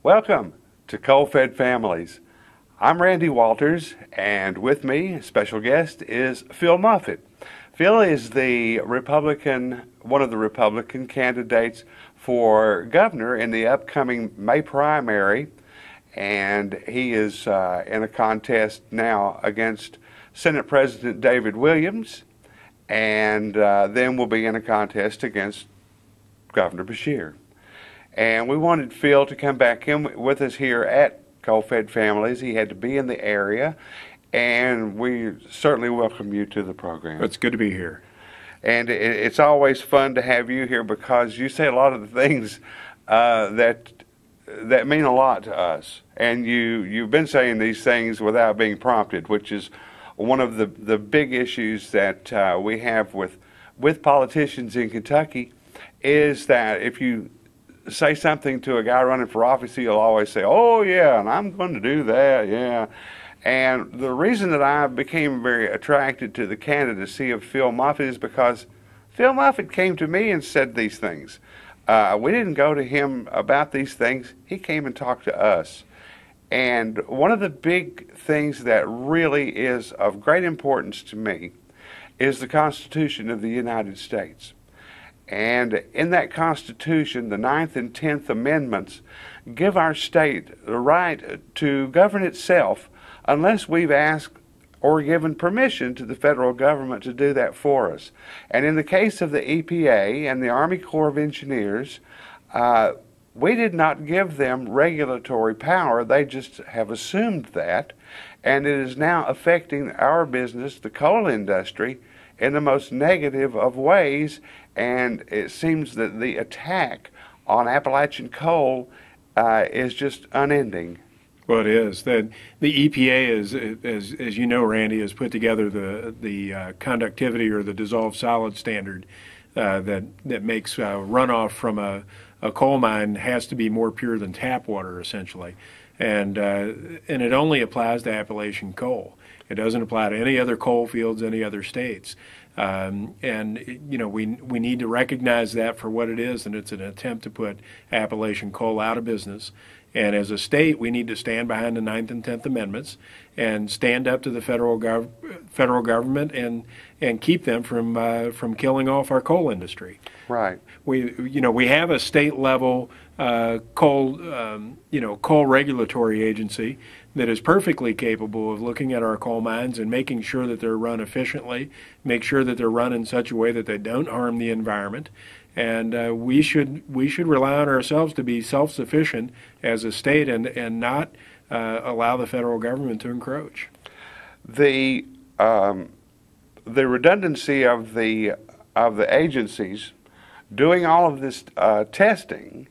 Welcome to Coal-Fed Families. I'm Randy Walters, and with me, special guest, is Phil Moffet. Phil is one of the Republican candidates for governor in the upcoming May primary, and he is in a contest now against Senate President David Williams, and then will be in a contest against Governor Beshear. And we wanted Phil to come back in with us here at Coal-Fed Families. He had to be in the area, and we certainly welcome you to the program. It's good to be here. And it's always fun to have you here because you say a lot of the things that mean a lot to us. And you've been saying these things without being prompted, which is one of the big issues that we have with politicians in Kentucky, is that if you say something to a guy running for office, he'll always say, "Oh yeah, and I'm going to do that, yeah." And the reason that I became very attracted to the candidacy of Phil Moffet is because Phil Moffet came to me and said these things. We didn't go to him about these things. He came and talked to us. And one of the big things that really is of great importance to me is the Constitution of the United States. And in that Constitution, the 9th and 10th Amendments give our state the right to govern itself unless we've asked or given permission to the federal government to do that for us. And in the case of the EPA and the Army Corps of Engineers, we did not give them regulatory power. They just have assumed that, and it is now affecting our business, the coal industry, in the most negative of ways. And it seems that the attack on Appalachian coal is just unending. Well, it is. The EPA is, as you know, Randy, has put together the conductivity or the dissolved solid standard that makes runoff from a coal mine has to be more pure than tap water, essentially, and it only applies to Appalachian coal. It doesn't apply to any other coal fields, any other states. And you know, we need to recognize that for what it is, and it's an attempt to put Appalachian coal out of business. And as a state, we need to stand behind the 9th and 10th Amendments and stand up to the federal government and keep them from killing off our coal industry. Right. We have a state level coal regulatory agency that is perfectly capable of looking at our coal mines and making sure that they're run efficiently, make sure that they're run in such a way that they don't harm the environment. And we should rely on ourselves to be self-sufficient as a state and not allow the federal government to encroach. The redundancy of the agencies doing all of this testing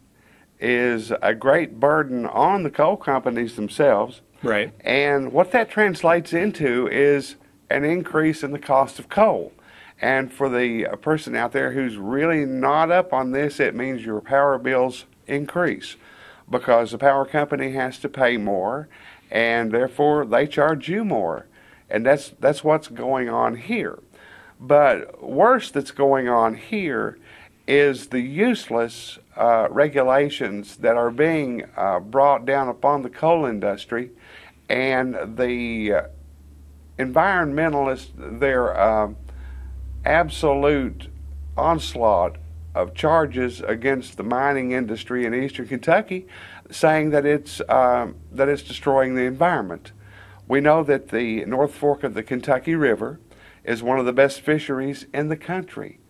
is a great burden on the coal companies themselves. Right. And what that translates into is an increase in the cost of coal. And for the person out there who's really not up on this, it means your power bills increase because the power company has to pay more, and therefore they charge you more. And that's what's going on here. But worse that's going on here is the useless regulations that are being brought down upon the coal industry, and the environmentalists, their absolute onslaught of charges against the mining industry in eastern Kentucky, saying that it's destroying the environment. We know that the North Fork of the Kentucky River is one of the best fisheries in the country.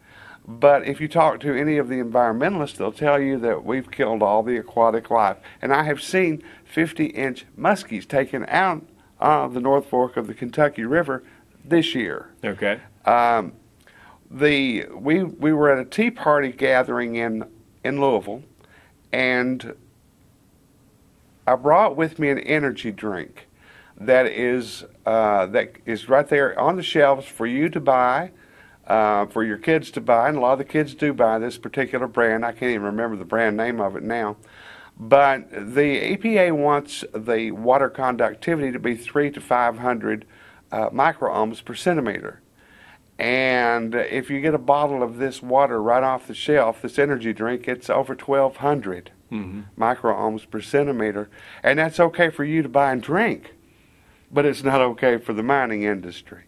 But if you talk to any of the environmentalists, they'll tell you that we've killed all the aquatic life. And I have seen 50-inch muskies taken out of the North Fork of the Kentucky River this year. Okay. We were at a Tea Party gathering in Louisville, and I brought with me an energy drink that is right there on the shelves for you to buy, for your kids to buy, and a lot of the kids do buy this particular brand. I can't even remember the brand name of it now. But the EPA wants the water conductivity to be 300 to 500 microohms per centimeter. And if you get a bottle of this water right off the shelf, this energy drink, it's over 1,200. microohms per centimeter, and that's okay for you to buy and drink, but it's not okay for the mining industry.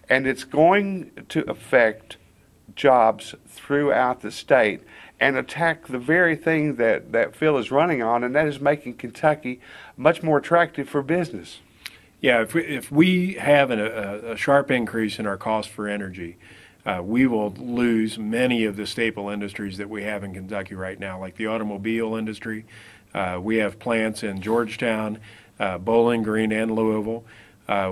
And it's going to affect jobs throughout the state and attack the very thing that Phil is running on, and that is making Kentucky much more attractive for business. Yeah, if we have a sharp increase in our cost for energy, we will lose many of the staple industries that we have in Kentucky right now, like the automobile industry. We have plants in Georgetown, Bowling Green, and Louisville.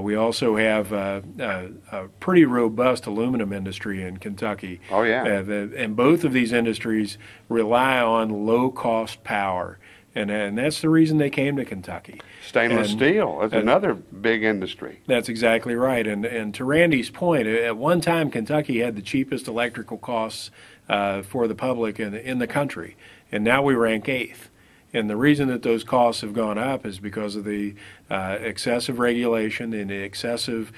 We also have a pretty robust aluminum industry in Kentucky. Oh, yeah. And both of these industries rely on low-cost power. And that's the reason they came to Kentucky. Stainless steel is another big industry. That's exactly right. And to Randy's point, at one time Kentucky had the cheapest electrical costs for the public in the country, and now we rank 8th. And the reason that those costs have gone up is because of the excessive regulation and the excessive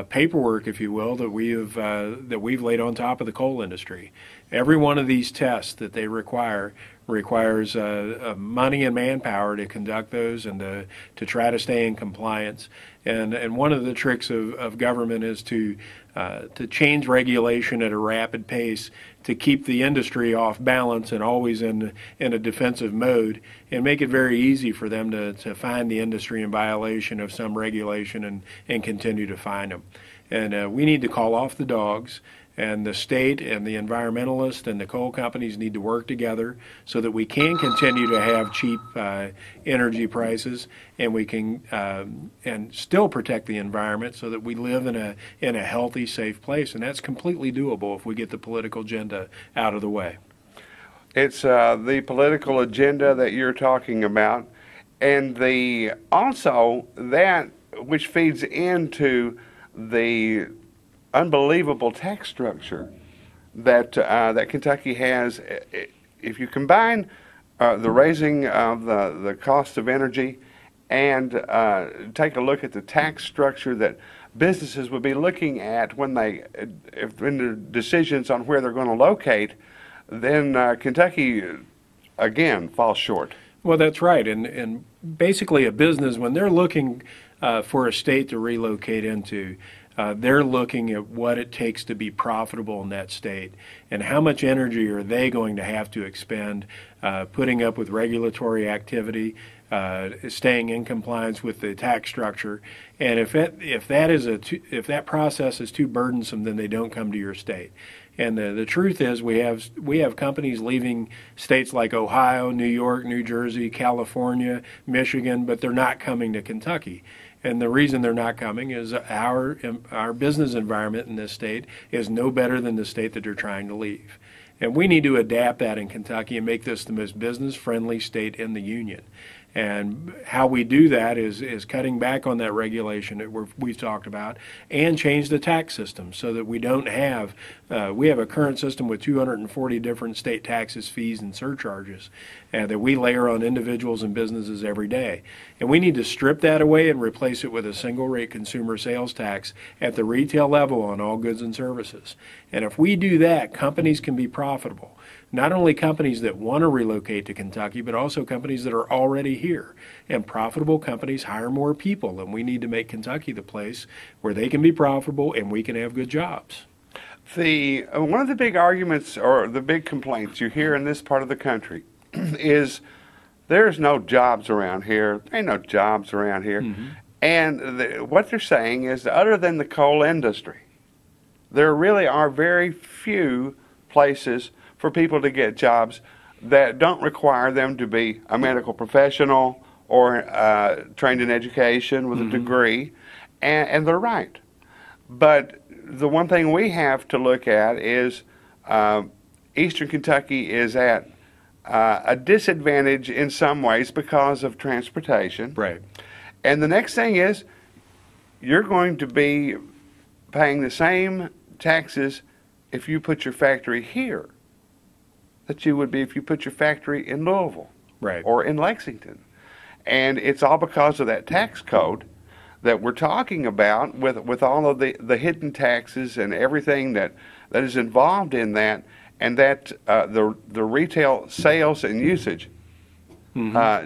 paperwork, if you will, that we've laid on top of the coal industry. Every one of these tests that they requires money and manpower to conduct those and to try to stay in compliance. And one of the tricks of government is to change regulation at a rapid pace to keep the industry off balance and always in a defensive mode, and make it very easy for them to find the industry in violation of some regulation and continue to find them. And we need to call off the dogs. And the state and the environmentalists and the coal companies need to work together so that we can continue to have cheap energy prices, and we can and still protect the environment so that we live in a healthy, safe place. And that's completely doable if we get the political agenda out of the way. It's the political agenda that you're talking about, and also that which feeds into the unbelievable tax structure that Kentucky has. If you combine the raising of the cost of energy and take a look at the tax structure that businesses would be looking at when in their decisions on where they're going to locate, then Kentucky again falls short. Well, that's right, and basically a business, when they're looking for a state to relocate into, they're looking at what it takes to be profitable in that state and how much energy are they going to have to expend putting up with regulatory activity, staying in compliance with the tax structure. And if that process is too burdensome, then they don't come to your state. And the truth is we have companies leaving states like Ohio, New York, New Jersey, California, Michigan, but they're not coming to Kentucky. And the reason they're not coming is our business environment in this state is no better than the state that they're trying to leave. And we need to adapt that in Kentucky and make this the most business-friendly state in the union. And how we do that is cutting back on that regulation that we've talked about, and change the tax system so that we don't have, we have a current system with 240 different state taxes, fees, and surcharges that we layer on individuals and businesses every day. And we need to strip that away and replace it with a single rate consumer sales tax at the retail level on all goods and services. And if we do that, companies can be profitable. Not only companies that want to relocate to Kentucky, but also companies that are already here. And profitable companies hire more people, and we need to make Kentucky the place where they can be profitable and we can have good jobs. One of the big arguments or the big complaints you hear in this part of the country is there's no jobs around here. There ain't no jobs around here. Mm-hmm. And what they're saying is, other than the coal industry, there really are very few places for people to get jobs that don't require them to be a medical professional or trained in education with a degree, and they're right. But the one thing we have to look at is Eastern Kentucky is at a disadvantage in some ways because of transportation. Right. And the next thing is you're going to be paying the same taxes if you put your factory here that you would be if you put your factory in Louisville, right, or in Lexington. And it's all because of that tax code that we're talking about, with all of the hidden taxes and everything that is involved in that, and that the retail sales and usage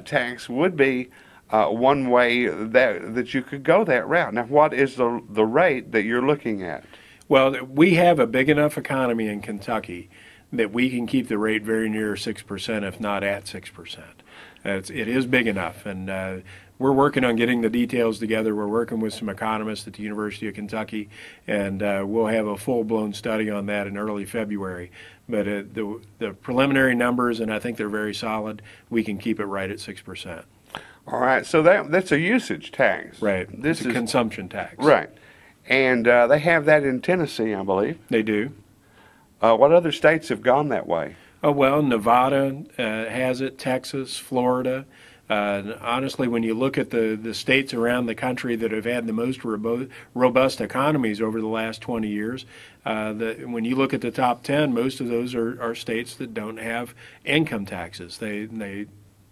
tax would be one way that you could go that route. Now, what is the rate that you're looking at? Well, we have a big enough economy in Kentucky that we can keep the rate very near 6%, if not at 6%. It is big enough, and we're working on getting the details together. We're working with some economists at the University of Kentucky, and we'll have a full-blown study on that in early February. But the preliminary numbers, and I think they're very solid, we can keep it right at 6%. All right, so that's a usage tax. Right. This is a consumption tax. Right. And they have that in Tennessee, I believe. They do. What other states have gone that way? Oh, well, Nevada has it, Texas, Florida. Honestly, when you look at the states around the country that have had the most robust economies over the last 20 years, when you look at the top 10, most of those are states that don't have income taxes. They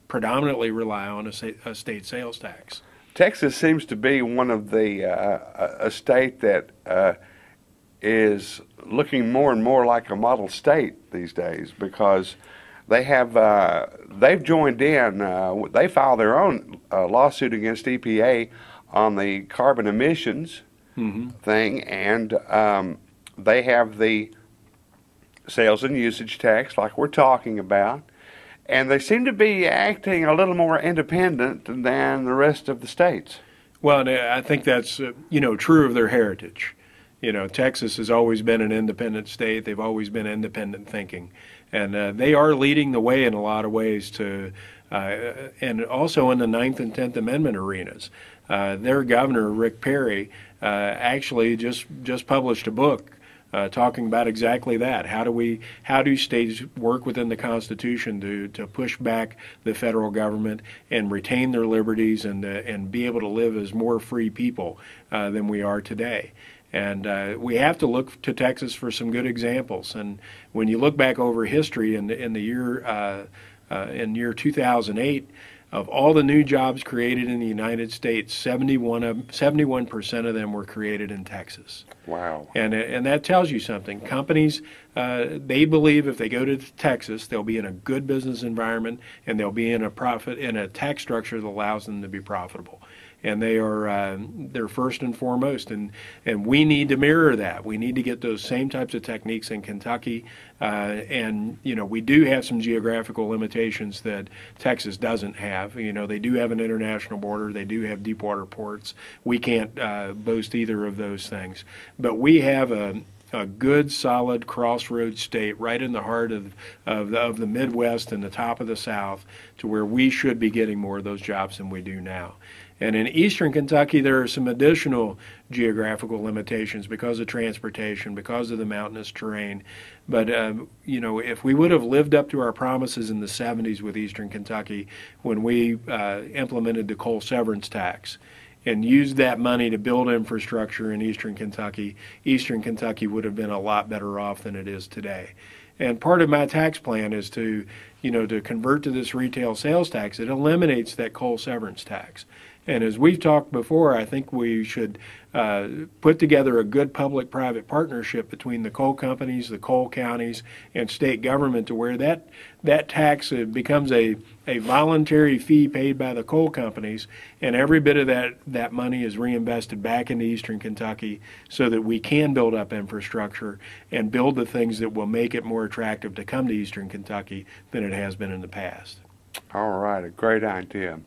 predominantly rely on a state sales tax. Texas seems to be one of a state that is looking more and more like a model state these days, because they've joined in. They filed their own lawsuit against EPA on the carbon emissions thing, and they have the sales and usage tax like we're talking about. And they seem to be acting a little more independent than the rest of the states. Well, I think that's true of their heritage. Texas has always been an independent state. They've always been independent thinking, and they are leading the way in a lot of ways and also in the 9th and 10th Amendment arenas. Their governor, Rick Perry, actually just published a book talking about exactly that. How do states work within the Constitution to push back the federal government and retain their liberties and be able to live as more free people than we are today? And we have to look to Texas for some good examples. And when you look back over history in year 2008, of all the new jobs created in the United States, 71% of them were created in Texas. Wow. And that tells you something. Companies, they believe if they go to Texas, they'll be in a good business environment and they'll be in a tax structure that allows them to be profitable. And they're first and foremost, and we need to mirror that. We need to get those same types of techniques in Kentucky, and we do have some geographical limitations that Texas doesn't have. They do have an international border, they do have deep water ports. We can't boast either of those things, but we have a good, solid crossroads state right in the heart of the Midwest and the top of the South, to where we should be getting more of those jobs than we do now. And in eastern Kentucky, there are some additional geographical limitations because of transportation, because of the mountainous terrain. But, if we would have lived up to our promises in the 70s with eastern Kentucky, when we implemented the coal severance tax and used that money to build infrastructure in eastern Kentucky would have been a lot better off than it is today. And part of my tax plan is to convert to this retail sales tax. It eliminates that coal severance tax. And as we've talked before, I think we should put together a good public-private partnership between the coal companies, the coal counties, and state government, to where that tax becomes a voluntary fee paid by the coal companies, and every bit of that money is reinvested back into eastern Kentucky so that we can build up infrastructure and build the things that will make it more attractive to come to eastern Kentucky than it has been in the past. All right, a great idea.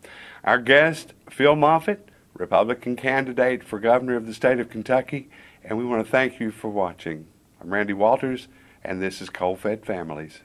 Our guest, Phil Moffet, Republican candidate for governor of the state of Kentucky, and we want to thank you for watching. I'm Randy Walters, and this is Coal Fed Families.